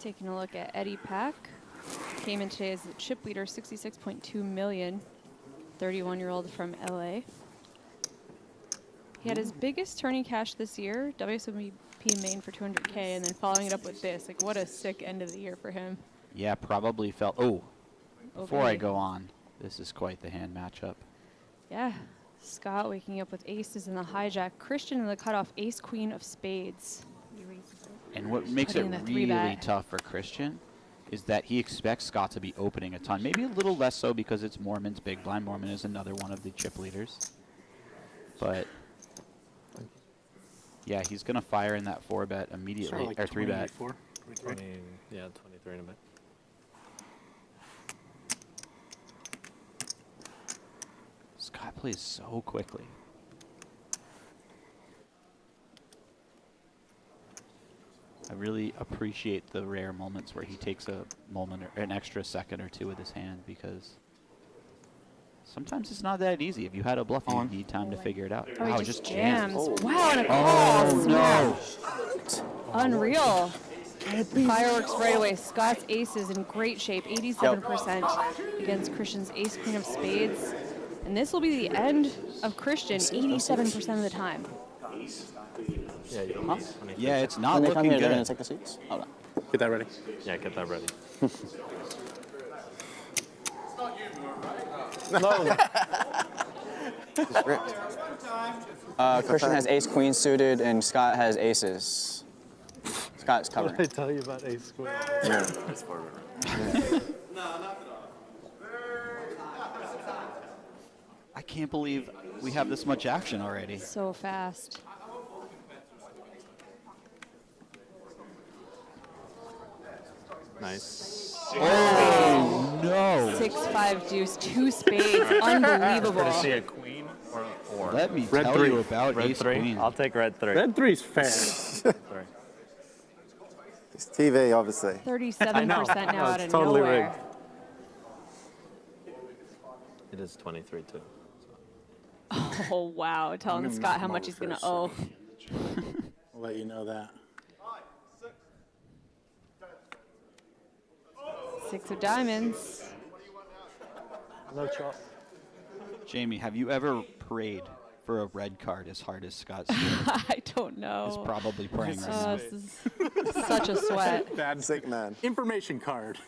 Taking a look at Eddie Pak. Came in today as the chip leader, 66.2 million. 31-year-old from LA. He had his biggest tourney cash this year, WSOP main for 200K, and then following it up with this. Like, what a sick end of the year for him. Yeah, probably felt. Oh, before I go on, this is quite the hand matchup. Yeah. Scott waking up with aces in the hijack. Christian in the cutoff, ace queen of spades. And what makes it really tough for Christian is that he expects Scott to be opening a ton. Maybe a little less so because it's Moorman's big blind. Morman is another one of the chip leaders. But yeah, he's going to fire in that 4-bet immediately, like or 3-bet. 20, yeah, 23 in a bit. Scott plays so quickly. I really appreciate the rare moments where he takes a moment or an extra second or two with his hand, because sometimes it's not that easy. If you had a bluff, you need time to figure it out. Oh, wow, he just jams. Oh. Wow, and a call. Oh, no. Unreal. Fireworks right away. Scott's aces in great shape, 87% against Christian's ace queen of spades. And this will be the end of Christian 87% of the time. Yeah, Yeah, it's not looking good. They're going to take the seats? Hold on. Get that ready. Yeah, get that ready. No. It's ripped. Christian has ace queen suited, and Scott has aces. Scott's covering. What did I tell you about ace queen? Yeah. I can't believe we have this much action already. So fast. Nice. Oh, no. 6-5 deuce, 2 spades. Unbelievable. Did you see a queen or a 4? Let me tell you about red ace 3. queen. I'll take red 3. Red 3's fair. Sorry. It's TV, obviously. 37% now out of totally nowhere. rigged. It is 23 too. Oh, wow. Telling Scott how much he's going to owe. I'll let you know that. 6 of diamonds. No chop. Jamie, have you ever prayed for a red card as hard as Scott Stewart? I don't know. Is probably praying right now. This is such a sweat. Bad Sick man. information card.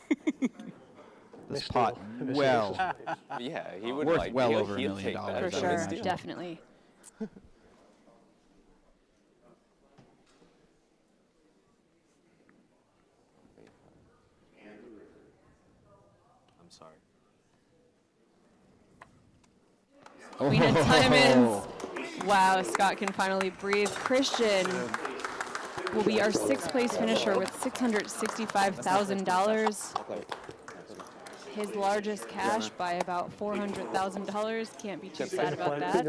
This pot, well, Yeah, he would worth like well he'll- over $1 he'll million. take that. I For would sure. imagine. Definitely. I'm sorry. Queen of diamonds. Wow, Scott can finally breathe. Christian will be our 6th place finisher with $665,000. His largest cash by about $400,000. Can't be too sad about that.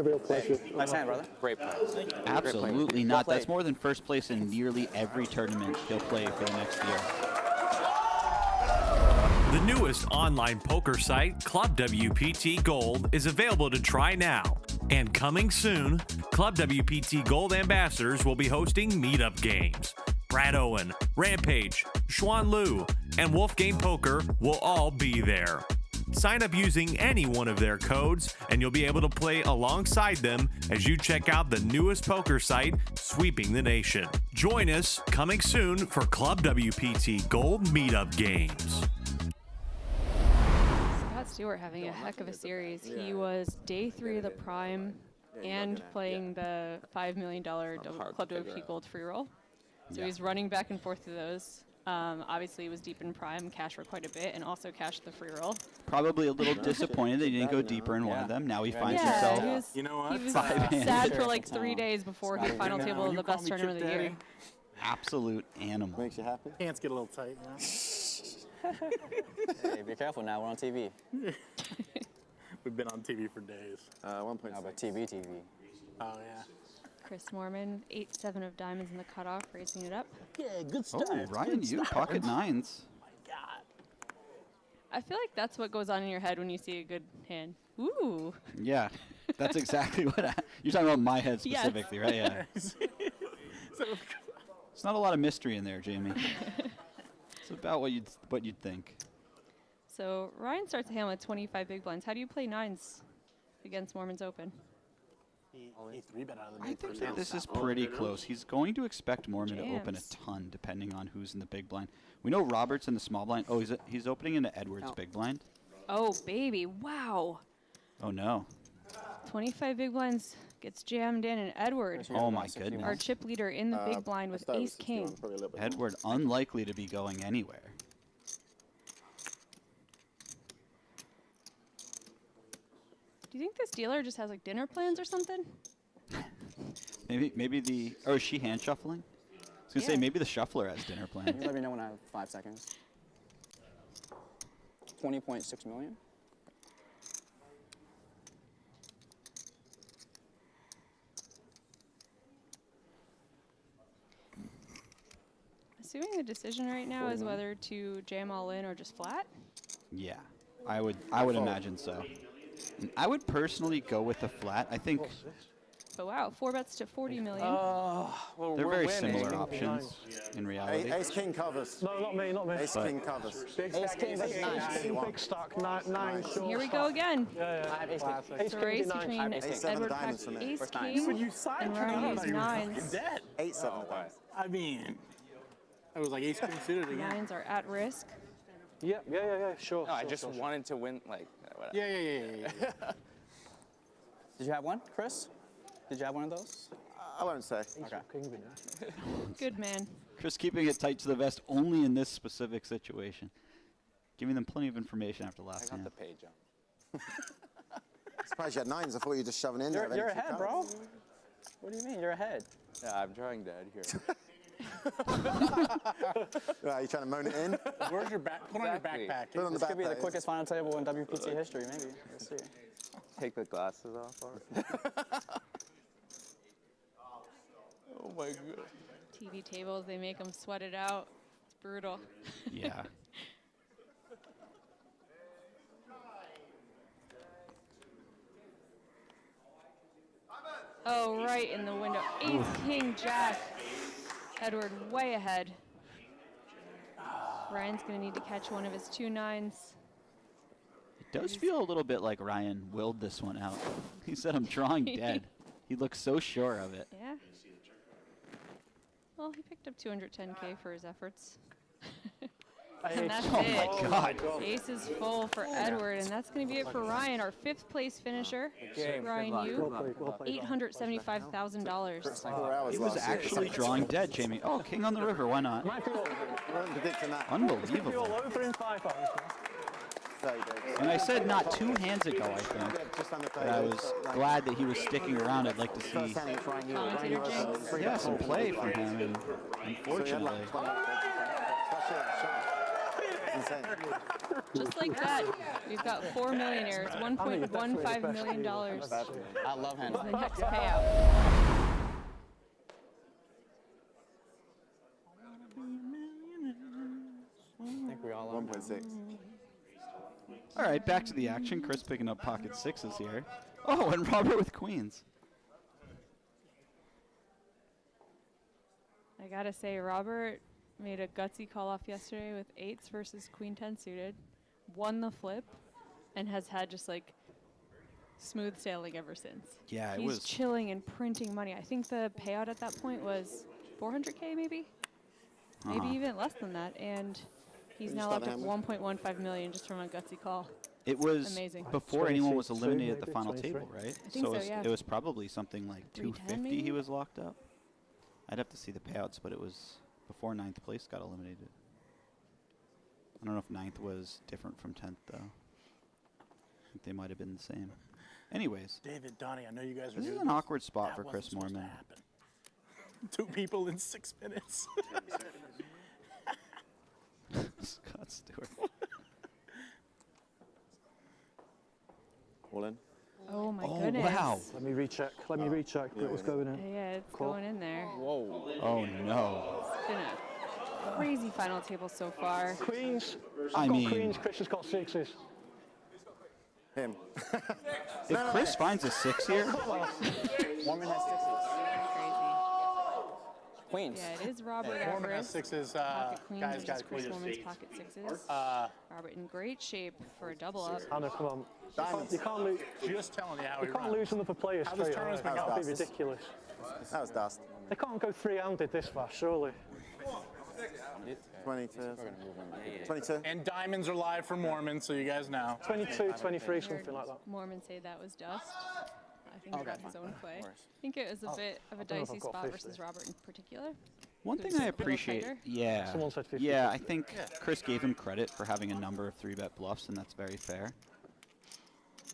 Nice hand, brother. Great play. Absolutely not. That's more than first place in nearly every tournament he'll play for the next year. The newest online poker site, Club WPT Gold, is available to try now. And coming soon, Club WPT Gold ambassadors will be hosting meetup games. Brad Owen, Rampage, Xuan Liu, and Wolfgame Poker will all be there. Sign up using any one of their codes, and you'll be able to play alongside them as you check out the newest poker site, sweeping the nation. Join us coming soon for Club WPT Gold meetup games. Scott Stewart having a heck of a series. He was day 3 of the Prime and playing the $5 million Club WPT Gold free roll. So he's running back and forth through those. Obviously, he was deep in Prime, cashed for quite a bit, and also cashed the free roll. Probably a little disappointed that he didn't go deeper in one of them. Now he finds He himself. was, You know what? he was 5 hands. sad for like 3 days before his final table of the best tournament of the year. Absolute animal. Makes you happy? Hands get a little tight, you know? Hey, be careful now. We're on TV. We've been on TV for days. 1.6. How about TV? Oh, yeah. Chris Moorman, 8-7 of diamonds in the cutoff, raising it up. Yeah, good stuff. Oh, Ryan, you pocket 9s. I feel like that's what goes on in your head when you see a good hand. Ooh. Yeah, that's exactly what you're talking about. My head Yes. specifically, right? Yeah. It's not a lot of mystery in there, Jamie. It's about what you'd think. So Ryan starts the hand with 25 big blinds. How do you play nines against Moorman's Open? He 3-bet out of the I big think first that hand. this is pretty close. He's going to expect Morman to open a Jams. ton, depending on who's in the big blind. We know Robert's in the small blind. Oh, he's opening into Edward's big blind. Oh, baby. Wow. Oh, no. 25 big blinds gets jammed in, and Edward, Oh, my goodness. our chip leader in the big blind with ace-king. Edward unlikely to be going anywhere. Do you think this dealer just has like dinner plans or something? Maybe the... Or is she hand shuffling? I was going to say, Yeah. maybe the shuffler has dinner plans. Let me know when I have 5 seconds. 20.6 million. Assuming the decision right now is whether to jam all in or just flat. Yeah, I would imagine so. And I would personally go with the flat. I think But wow, 4 bets to 40 million. Well, they're we're very winning. similar options in reality. Ace king covers. No, not me, not me. Ace king covers. Ace king versus 9. Big stack, 9 short. Here we go again. I have ace king. It's a race between Ace seven Edward diamonds Pak's for me. ace First nines. king You side and cut Ryan's out, you were fucking nines. dead. 8-7 of diamonds. I mean, it was like ace king suited again. Nines are at risk. Yeah, sure. No, I just wanted to win, like, whatever. Yeah. Did you have one, Chris? Did you have one of those? I won't say. Okay. Good man. Chris keeping it tight to the vest only in this specific situation. Giving them plenty of information after I last got hand. the page up. Surprised you had 9s. I thought you were just shoving in there. You're ready to ahead, cover. bro. What do you mean? You're ahead. Yeah, I'm drawing dead here. Right, you trying to moan it in? Where's your back? Put on your Exactly. backpack. Put it on the This could be the back, quickest final table in WPT history, maybe. Let's see. Take the glasses off. Oh my god. TV tables, they make them sweat it out. It's brutal. Yeah. Oh, right in the window. Ace, king, jack. Edward way ahead. Ryan's going to need to catch one of his 2 nines. It does feel a little bit like Ryan willed this one out. He said, I'm drawing dead. He looks so sure of it. Yeah. Well, he picked up 210K for his efforts. And that's Oh it. my God. Ace is full for Edward, and that's going to be it for Ryan, our 5th place finisher. Ryan, you $875,000. 4 hours He was last year. actually drawing dead, Jamie. Oh, king on the river, why not? We weren't predicting that. Unbelievable. Over in 5 hours. 30 days. And I said not 2 hands ago, I think, Just under 30 that I days. was glad that he was sticking around. I'd like to see, First hand against Ryan, Commentator Jinx. yeah, some play from him. And So you had unfortunately, like 20. That's it, sure. Insane. Just like that, we've got 4 millionaires, $1.15 million. I love him. The next payout. I think we all love him. 1.6. all right, back to the action. Chris picking up pocket 6s here. Oh, and Robert with queens. I gotta say, Robert made a gutsy call off yesterday with 8s versus Queen 10 suited, won the flip, and has had just like smooth sailing ever since. Yeah, it He's was. chilling and printing money. I think the payout at that point was 400K maybe? Maybe even less than that. And he's you now start up to the hand 1.15 million just from a gutsy call. It was Amazing. before anyone was 23, eliminated at the maybe, final 23. table, right? I think so, yeah. It was probably something like 310 250 he maybe? was locked up. I'd have to see the payouts, but it was before 9th place got eliminated. I don't know if 9th was different from 10th, though. I think they might have been the same. Anyways, David, Donnie, I know you guys are this is doing an awkward spot That for Chris wasn't supposed to Moorman. happen. 2 people in 6 minutes. Scott Stewart. All in. Oh my Oh, goodness. wow. Let me recheck. What's going in. Yeah, it's going in there. Whoa. Oh, no. It's been a crazy final table so far. Queens. I mean, Queens. Chris has got 6s. Him. if Chris finds a 6 here, Morman has 6s. Queens. Yeah, it is Robert Moorman has Everest. sixes. Pocket queens Guys versus got Chris queens. Moorman's pocket sixes. Robert in great shape for a double up. Hannah, come on. You can't lose. Just telling you how he You can't runs. lose another player How this straight tournament's away. been That'd be going. ridiculous. That was dust. They can't go three-handed this fast, surely. 22. 22. And diamonds are live for Moorman, so you guys know. 22, 23, something like that. Morman say that was dust. I think he Okay, got his fine. own play. No I worries. think it was a bit of a don't know if dicey I've got spot 50. versus Robert in particular. One Who's thing I a little appreciate, tighter. yeah, Someone said 50. yeah, I think Chris gave him credit for having a number of 3-bet bluffs, and that's very fair.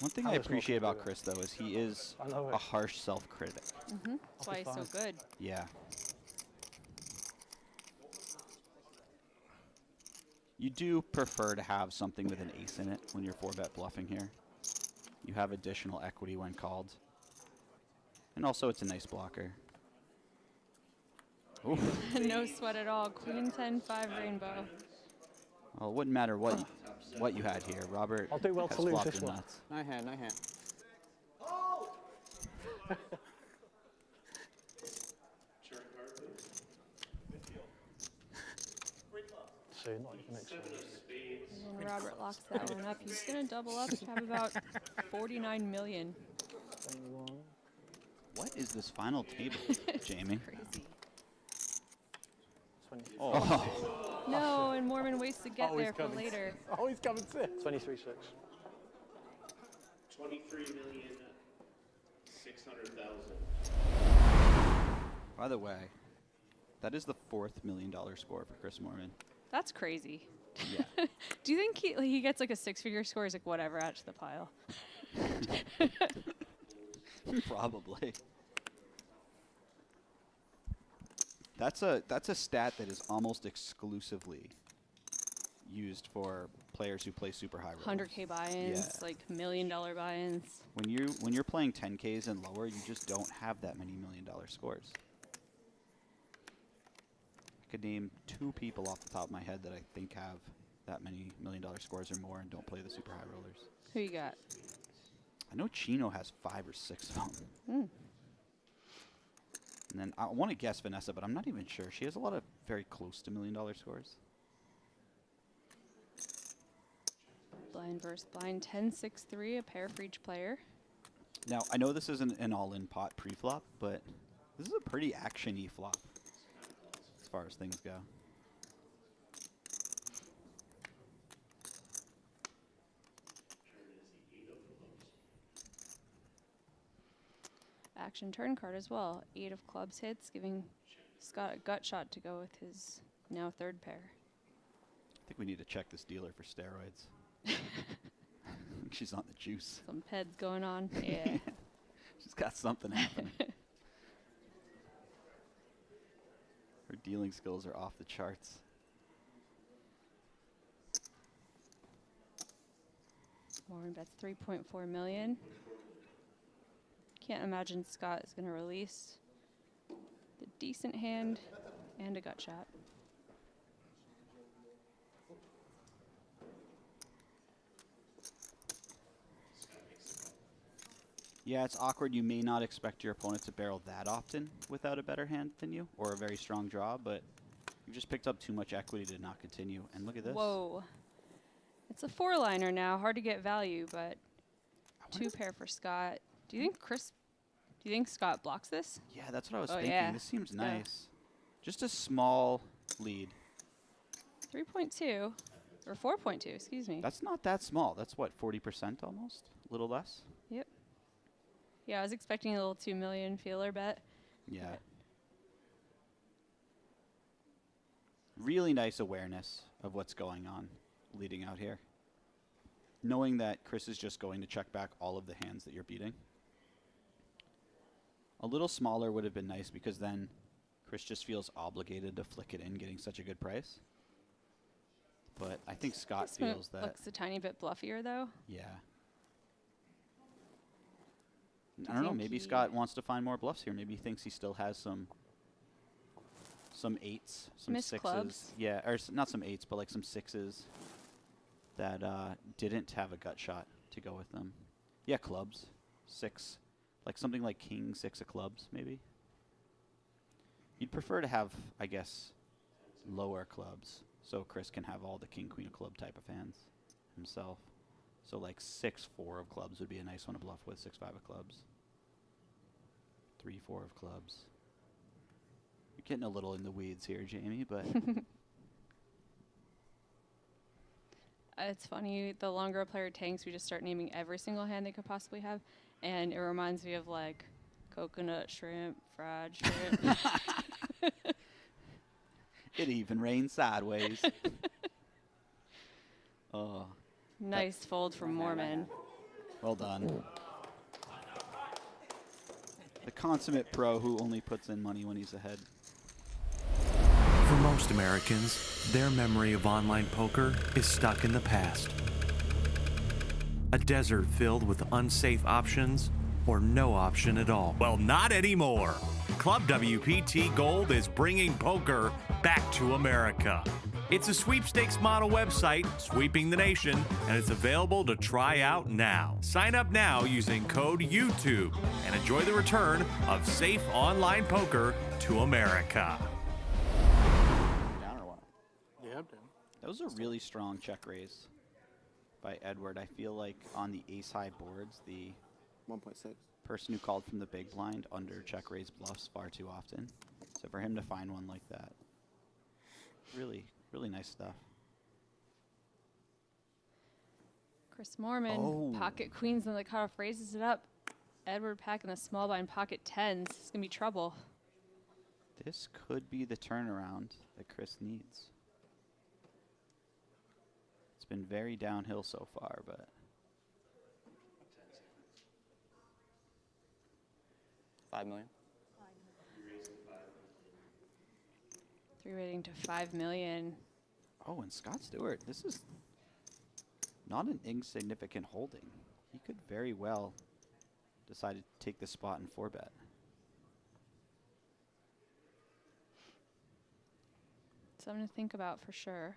One thing I Alex appreciate Morgan about do Chris, though, is he is I know it. a harsh self-critic. That's why he's so good. Yeah. You do prefer to have something with an ace in it when you're 4-bet bluffing here. You have additional equity when called. And also, it's a nice blocker. Ooh. No sweat at all. Queen 10-5 rainbow. Well, it wouldn't matter what you had here. Robert I'll do well has to lose flopped this the one. nuts. Nice hand, nice hand. So not even exposed. And Robert locks that one up. He's going to double up, have about 49 million. What is this final table, Jamie? Crazy. 20, Oh, No, and Morman waits to get Oh, he's there for coming. later. Oh, he's coming 6. 23, 6. 23,600,000. by the way, that is the $4th million score for Chris Moorman. That's crazy. Yeah. Do you think he gets like a 6-figure score? He's like, whatever, add to the pile. Probably. That's a stat that is almost exclusively used for players who play super high rollers. 100K buy-ins, Yeah. like $1 million buy-ins. When you're playing 10Ks and lower, you just don't have that many $1 million scores. I could name 2 people off the top of my head that I think have that many $1 million scores or more and don't play the super high rollers. Who you got? I know Chino has 5 or 6 of them. Mm. And then I want to guess Vanessa, but I'm not even sure. She has a lot of very close to $1 million scores. Blind versus blind, 10-6-3, a pair for each player. Now, I know this isn't an all-in pot pre-flop, but this is a pretty action-y flop as far as things go. Action turn card as well. 8 of clubs hits, giving Scott a gut shot to go with his now 3rd pair. I think we need to check this dealer for steroids. She's on the juice. Some peds going on. Yeah. She's got something happening. Her dealing skills are off the charts. Morman bets 3.4 million. Can't imagine Scott is going to release the decent hand and a gut shot. Yeah, it's awkward. You may not expect your opponent to barrel that often without a better hand than you or a very strong draw, but you just picked up too much equity to not continue. And look at this. Whoa. It's a 4-liner now. Hard to get value, but 2 pair for Scott. Do you think Scott blocks this? Yeah, that's what I was Oh, thinking. yeah. This seems Yeah. nice. Just a small lead. 3.2 or 4.2, excuse me. That's not that small. That's what, 40% almost? A little less? Yep. Yeah, I was expecting a little 2 million feeler bet. Yeah. Really nice awareness of what's going on leading out here. Knowing that Chris is just going to check back all of the hands that you're beating. A little smaller would have been nice because then Chris just feels obligated to flick it in, getting such a good price. But I think Scott This one feels that. looks a tiny bit bluffier, though. Yeah. Do I you don't know. think Maybe he- Scott wants to find more bluffs here. Maybe he thinks he still has some 8s, some Missed 6s. clubs. Yeah, or not some 8s, but like some 6s that didn't have a gut shot to go with them. Yeah, clubs. 6. Like something like king 6 of clubs, maybe. You'd prefer to have, I guess, lower clubs, so Chris can have all the king, queen of club type of hands himself. So like 6-4 of clubs would be a nice one to bluff with, 6-5 of clubs. 3-4 of clubs. You're getting a little in the weeds here, Jamie, but it's funny, the longer a player tanks, we just start naming every single hand they could possibly have, and it reminds me of like coconut shrimp, fried shrimp. it even rains sideways. Oh, Nice fold from Moorman. well done. The consummate pro who only puts in money when he's ahead. For most Americans, their memory of online poker is stuck in the past. A desert filled with unsafe options or no option at all. Well, not anymore. Club WPT Gold is bringing poker back to America. It's a sweepstakes model website sweeping the nation, and it's available to try out now. Sign up now using code YouTube and enjoy the return of safe online poker to America. Down or what? Yeah, I'm down. That was a really strong check raise by Edward. I feel like on the ace-high boards, the 1.6. person who called from the big blind under check raise bluffs far too often. So for him to find one like that, really, really nice stuff. Chris Moorman, Oh. pocket queens, and the cutoff raises it up. Edward Pak in the small blind pocket tens. It's going to be trouble. This could be the turnaround that Chris needs. It's been very downhill so far, but 5 million. 3 rating to 5 million. oh, and Scott Stewart, this is not an insignificant holding. He could very well decide to take the spot in 4-bet. Something to think about for sure.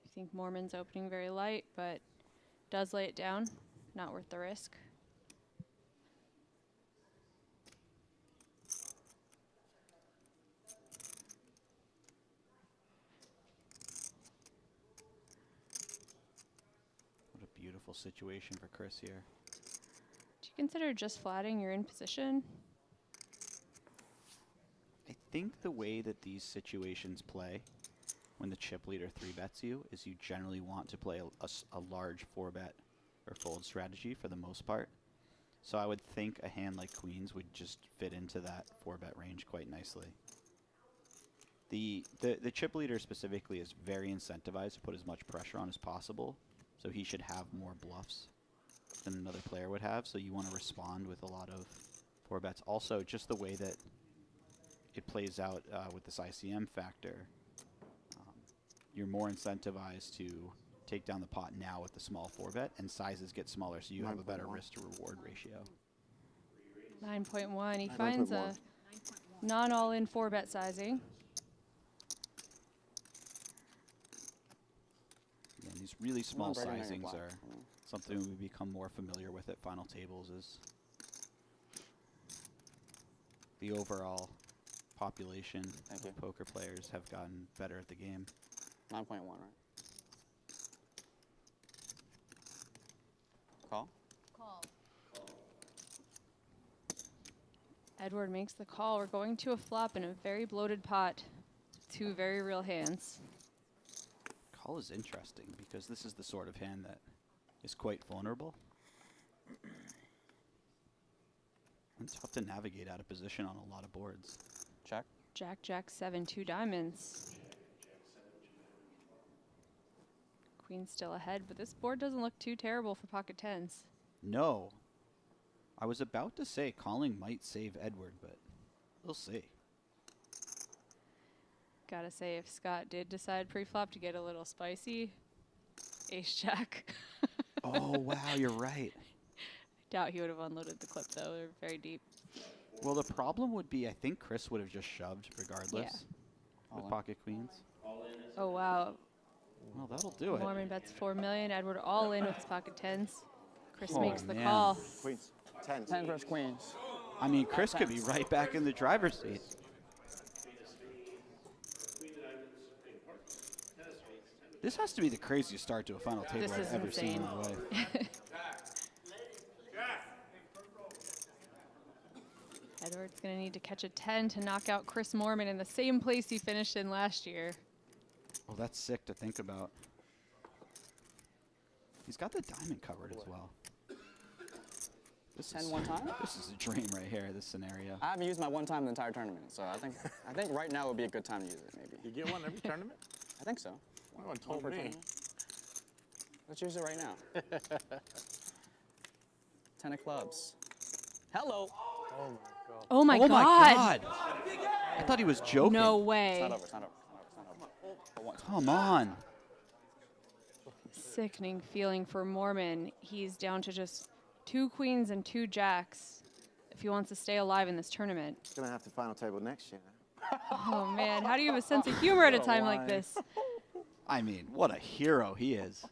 I think Morman's opening very light, but does lay it down. Not worth the risk. What a beautiful situation for Chris here. Do you consider just flatting your in position? I think the way that these situations play when the chip leader 3-bets you is you generally want to play a large 4-bet or fold strategy for the most part. So I would think a hand like queens would just fit into that 4-bet range quite nicely. The chip leader specifically is very incentivized to put as much pressure on as possible, so he should have more bluffs than another player would have, so you want to respond with a lot of 4-bets. Also, just the way that it plays out with this ICM factor, you're more incentivized to take down the pot now with the small 4-bet, and sizes get smaller, so you have a better risk to reward ratio. 9.1. He finds a non-all-in 4-bet sizing. And these really small brighter than your sizings black. are something we become more familiar with at final tables. Is the overall population Thank you. of poker players have gotten better at the game. 9.1, right? Call? Edward makes the call. We're going to a flop in a very bloated pot. 2 very real hands. Call is interesting because this is the sort of hand that is quite vulnerable and tough to navigate out of position on a lot of boards. Check. Jack, Jack, 7, 2 diamonds. Queen's still ahead, but this board doesn't look too terrible for pocket tens. No. I was about to say calling might save Edward, but we'll see. Gotta say, if Scott did decide pre-flop to get a little spicy, ace-jack. Oh, wow, you're right. Doubt he would have unloaded the clip, though. They're very deep. Well, the problem would be I think Chris would have just shoved regardless with All in. pocket queens. Oh, wow. Well, that'll do it. Morman bets 4 million. Edward all in with his pocket tens. Chris Oh, makes the man. call. Queens. 10. 10 versus queens. I mean, Chris could be right back in the driver's seat. This has to be the craziest start to a final table This I've is ever seen in insane. my life. Edward's going to need to catch a 10 to knock out Chris Moorman in the same place he finished in last year. Oh, that's sick to think about. He's got the diamond covered as well. This 10 is, one time? This is a dream right here, this scenario. I haven't used my one time the entire tournament, so I think right now would be a good time to use it, maybe. You get one every tournament? I think so. No one told me. Let's use it right now. 10 of clubs. Hello. Oh my Oh God. my God! I thought he was joking. No It's way. not over. It's not over. It's not over. It's not over. Come on. Sickening feeling for Morman. He's down to just 2 queens and 2 jacks if he wants to stay alive in this tournament. He's going to have the final table next year now. Oh man, how do you have a sense of humor at a time like this? I mean, what a hero he is.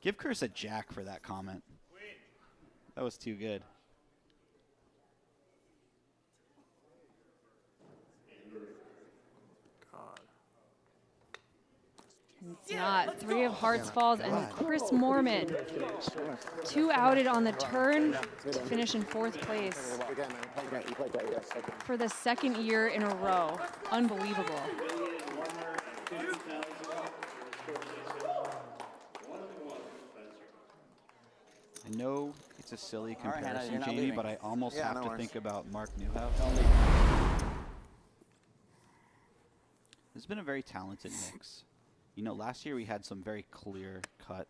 Give Chris a jack for that comment. That was too good. It's not. 3 of hearts falls, and Chris Moorman, 2 outed on the turn to finish in 4th place Again, man, you played great. You played great. Yes, okay. for the 2nd year in a row. Unbelievable. I know it's a silly All right, Hannah, comparison, you're not Jamie, leaving. but I almost Yeah, have no to worries. think about Mark Newhouse. There's been a very talented mix. You know, last year we had some very clear-cut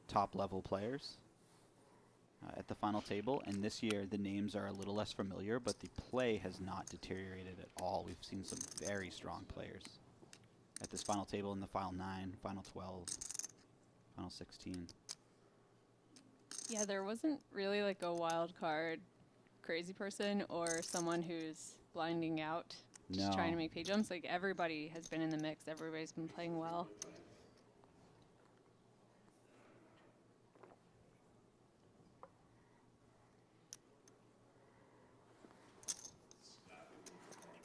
top-level players at the final table, and this year the names are a little less familiar, but the play has not deteriorated at all. We've seen some very strong players at this final table in the final 9, final 12, final 16. Yeah, there wasn't really like a wild card crazy person or someone who's blinding out, just trying to No. make pay jumps. Like everybody has been in the mix. Everybody's been playing well.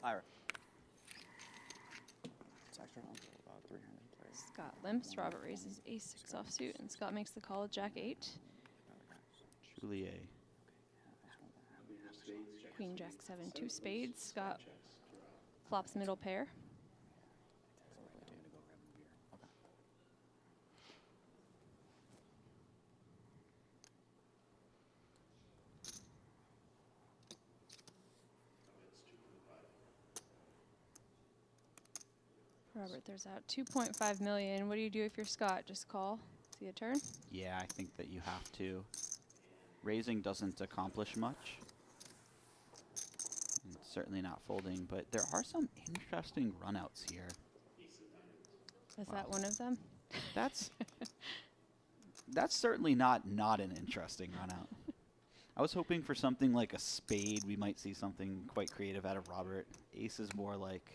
Ira. It's extra about 300 players. Scott limps. Robert raises ace-6 offsuit, and Scott makes the call Jack-8. Truly a Queen Jack-7, 2 spades. Scott flops middle pair. Robert, there's out 2.5 million. What do you do if you're Scott? Just call. See a turn? Yeah, I think that you have to. Raising doesn't accomplish much. And certainly not folding, but there are some interesting runouts here. Is that one of them? That's certainly not an interesting runout. I was hoping for something like a spade. We might see something quite creative out of Robert. Ace is more like,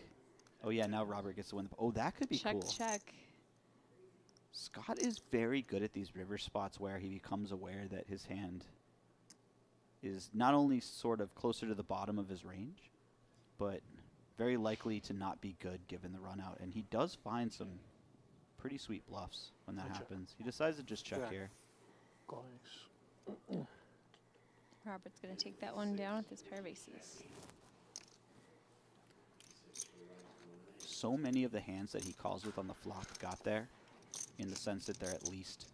oh yeah, now Robert gets to win. Oh, that could be Check, cool. check. Scott is very good at these river spots where he becomes aware that his hand is not only sort of closer to the bottom of his range, but very likely to not be good given the run out. And he does find some pretty sweet bluffs when that happens. He decides to just check here. Robert's going to take that one down with his pair of aces. So many of the hands that he calls with on the flop got there, in the sense that they're at least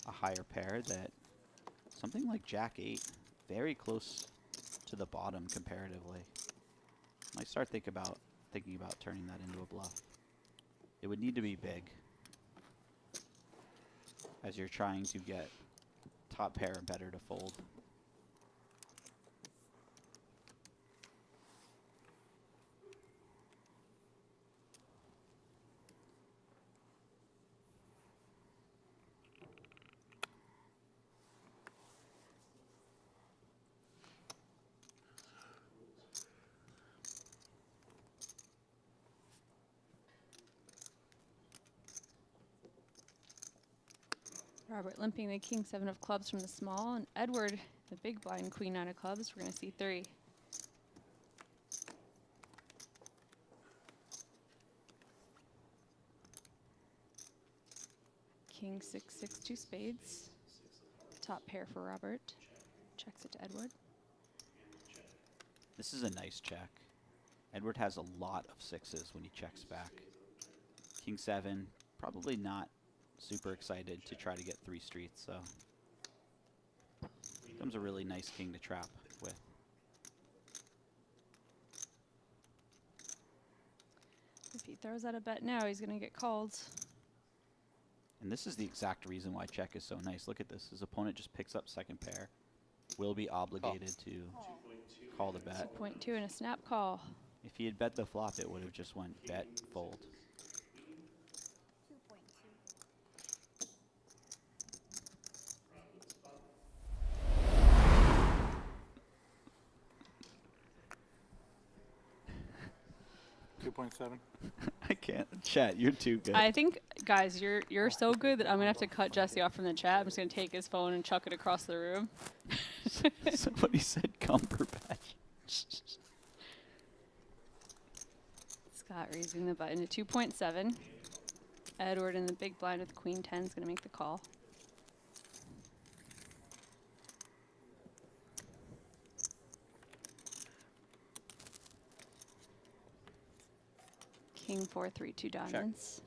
a higher pair, that something like Jack-8, very close to the bottom comparatively. Might start thinking about turning that into a bluff. It would need to be big, as you're trying to get top pair and better to fold. Robert limping the king 7 of clubs from the small, and Edward The big blind, queen nine of clubs. We're going to see 3. King 6-6 2 spades. Top pair for Robert. Checks it to Edward. This is a nice check. Edward has a lot of 6s when he checks back. King 7, probably not super excited to try to get 3 streets, so becomes a really nice king to trap with. If he throws out a bet now, he's going to get called. And this is the exact reason why check is so nice. Look at this. His opponent just picks up second pair. Will be obligated to call the bet. 2.2 and a snap call. If he had bet the flop, it would have just went bet, fold. .7. I can't. Chat, you're too good. I think, guys, you're so good that I'm gonna have to cut Jesse off from the chat. I'm just gonna take his phone and chuck it across the room. Somebody said Cumberbatch. Scott raising the button to 2.7. Edward in the big blind with queen 10 is gonna make the call. King 4-3 2 diamonds.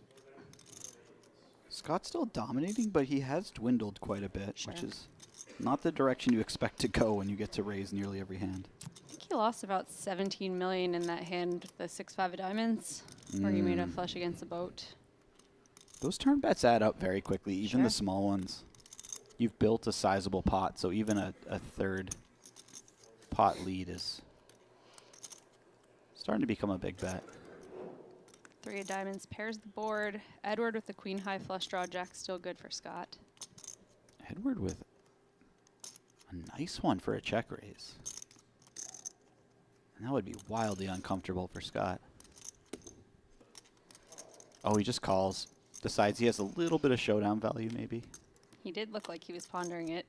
Scott's still dominating, but he has dwindled quite a bit, Sure. which is not the direction you expect to go when you get to raise nearly every hand. I think he lost about 17 million in that hand, the 6-5 of diamonds, where he made a flush against the boat. Those turn bets add up very quickly, even Sure. the small ones. You've built a sizable pot, so even a third pot lead is starting to become a big bet. 3 of diamonds pairs the board. Edward with the queen high flush draw. Jack still good for Scott. Edward with a nice one for a check raise. And that would be wildly uncomfortable for Scott. Oh, he just calls. Decides he has a little bit of showdown value, maybe. He did look like he was pondering it.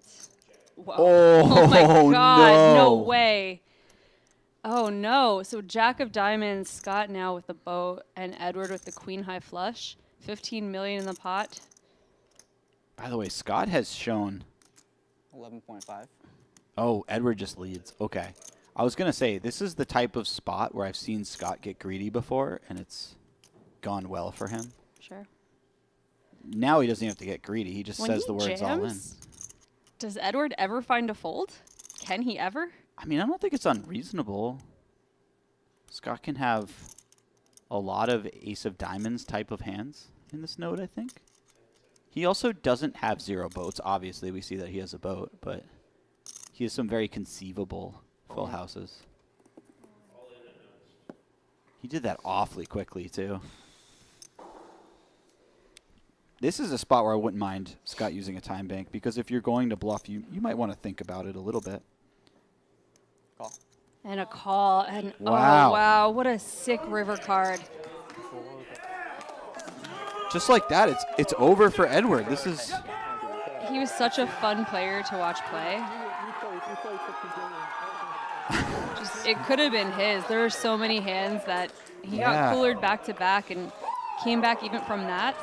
Whoa. Oh, my God. no. No way. Oh, no. So Jack of diamonds, Scott now with the boat, and Edward with the queen high flush. 15 million in the pot. By the way, Scott has shown... 11.5. Oh, Edward just leads. Okay. I was going to say, this is the type of spot where I've seen Scott get greedy before, and it's gone well for him. Sure. Now he doesn't have to get greedy. He just When says he the words all in. jams, does Edward ever find a fold? Can he ever? I mean, I don't think it's unreasonable. Scott can have a lot of ace of diamonds type of hands in this node, I think. He also doesn't have 0 boats. Obviously, we see that he has a boat, but he has some very conceivable full houses. He did that awfully quickly, too. This is a spot where I wouldn't mind Scott using a time bank, because if you're going to bluff, you might want to think about it a little bit. Call. And a call. And Wow. oh, wow. What a sick river card. Just like that, it's over for Edward. This is... He was such a fun player to watch play. It could have been his. There were so many hands that he got coolered back to back and came back even from that.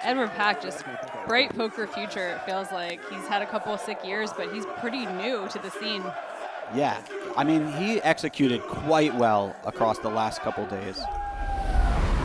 Edward Pak, just bright poker future, it feels like. He's had a couple of sick years, but he's pretty new to the scene. Yeah, I mean, he executed quite well across the last couple days.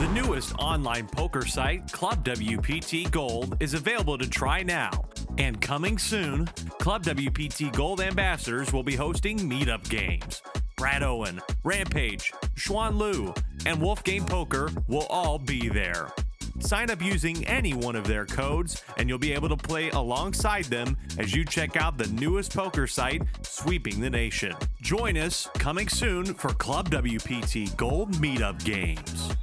The newest online poker site, Club WPT Gold, is available to try now. And coming soon, Club WPT Gold ambassadors will be hosting meetup games. Brad Owen, Rampage, Xuan Liu, and Wolf Game Poker will all be there. Sign up using any one of their codes, and you'll be able to play alongside them as you check out the newest poker site sweeping the nation. Join us coming soon for Club WPT Gold Meetup Games.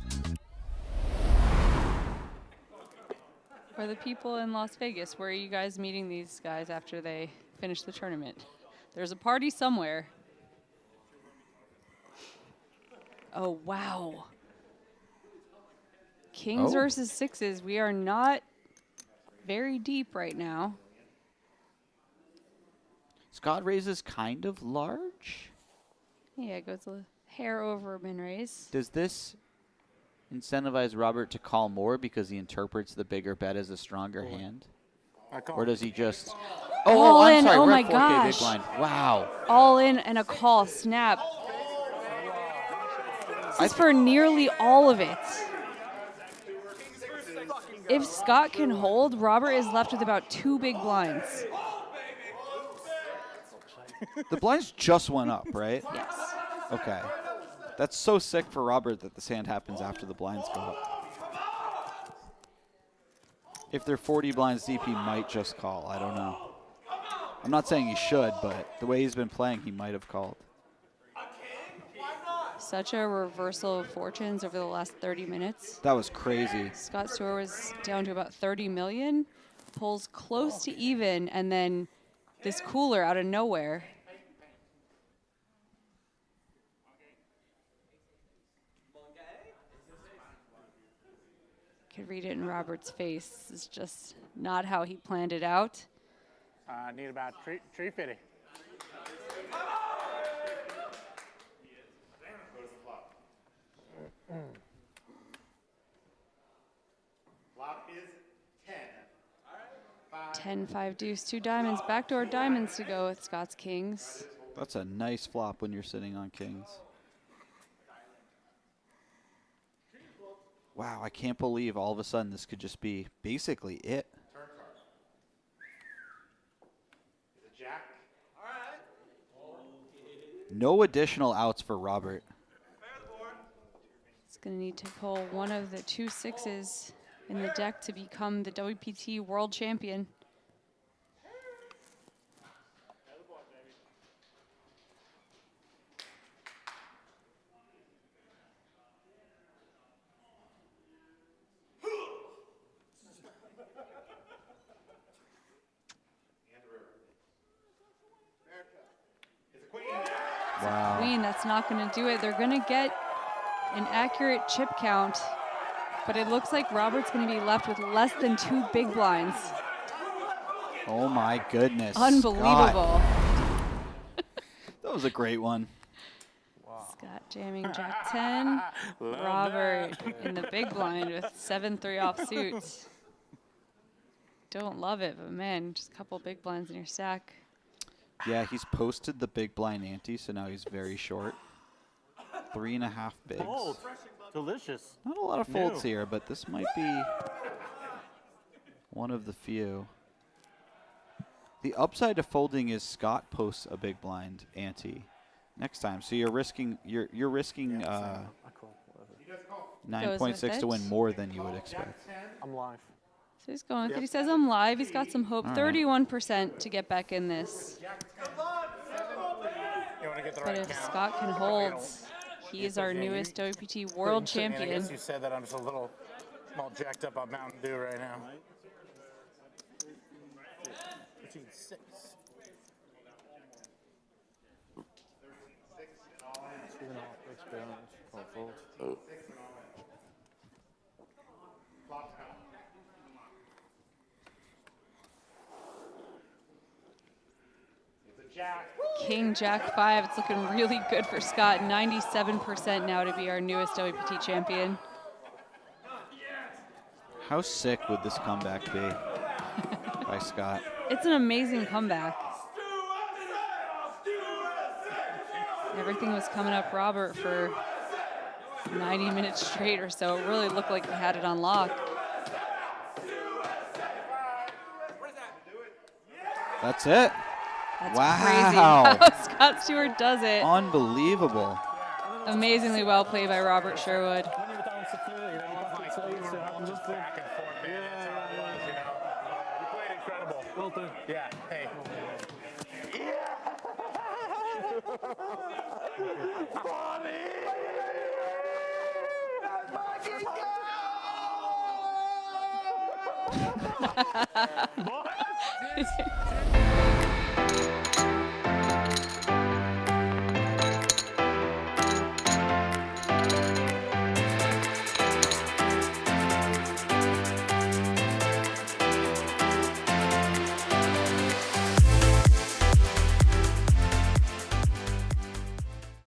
For the people in Las Vegas, where are you guys meeting these guys after they finish the tournament? There's a party somewhere. Oh, wow. Kings versus sixes. We are not very deep right now. Scott raises kind of large. Yeah, it goes a hair over min raise. Does this incentivize Robert to call more because he interprets the bigger bet as a stronger hand? Or does he just... All I'm in. sorry, Oh red my 4K gosh. big blind. Wow. All in and a call. Snap. This is for nearly all of it. If Scott can hold, Robert is left with about 2 big blinds. The blinds just went up, right? Yes. Okay. That's so sick for Robert that this hand happens after the blinds go up. If they're 40 blinds deep, he might just call. I don't know. I'm not saying he should, but the way he's been playing, he might have called. Such a reversal of fortunes over the last 30 minutes. That was crazy. Scott Stewart was down to about 30 million, pulls close to even, and then this cooler out of nowhere. Could read it in Robert's face. This is just not how he planned it out. Need about 350. Flop is 10, 5 deuce, 2 diamonds, backdoor diamonds to go with Scott's kings. That's a nice flop when you're sitting on kings. Wow, I can't believe all of a sudden this could just be basically it. Jack. No additional outs for Robert. He's going to need to pull one of the 2 6s in the deck to become the WPT World Champion. Wow. Queen, that's not going to do it. They're going to get an accurate chip count, but it looks like Robert's going to be left with less than 2 big blinds. Oh my goodness. Unbelievable. That was a great one. Scott jamming Jack 10. Robert in the big blind with 7-3 offsuit. Don't love it, but man, just a couple big blinds in your stack. Yeah, he's posted the big blind ante, so now he's very short. 3.5 bigs. Oh, delicious. Not a lot of folds here, but this might be one of the few. The upside to folding is Scott posts a big blind ante next time, so you're risking 9.6 to win more than you would expect. I'm live. So he's going with it. He says, I'm live. He's got some hope. 31% to get back in this. But if Scott can hold, he is our newest WPT World Champion. I guess you said that I'm just I'm all jacked up on Mountain Dew right now. 6. King, Jack 5. It's looking really good for Scott. 97% now to be our newest WPT champion. How sick would this comeback be by Scott? It's an amazing comeback. Everything was coming up Robert for 90 minutes straight or so. It really looked like he had it on lock. That's it. That's Wow. crazy how Scott Stewart does it. Unbelievable. Amazingly well played by Robert Sherwood. Yeah, hey. Yeah.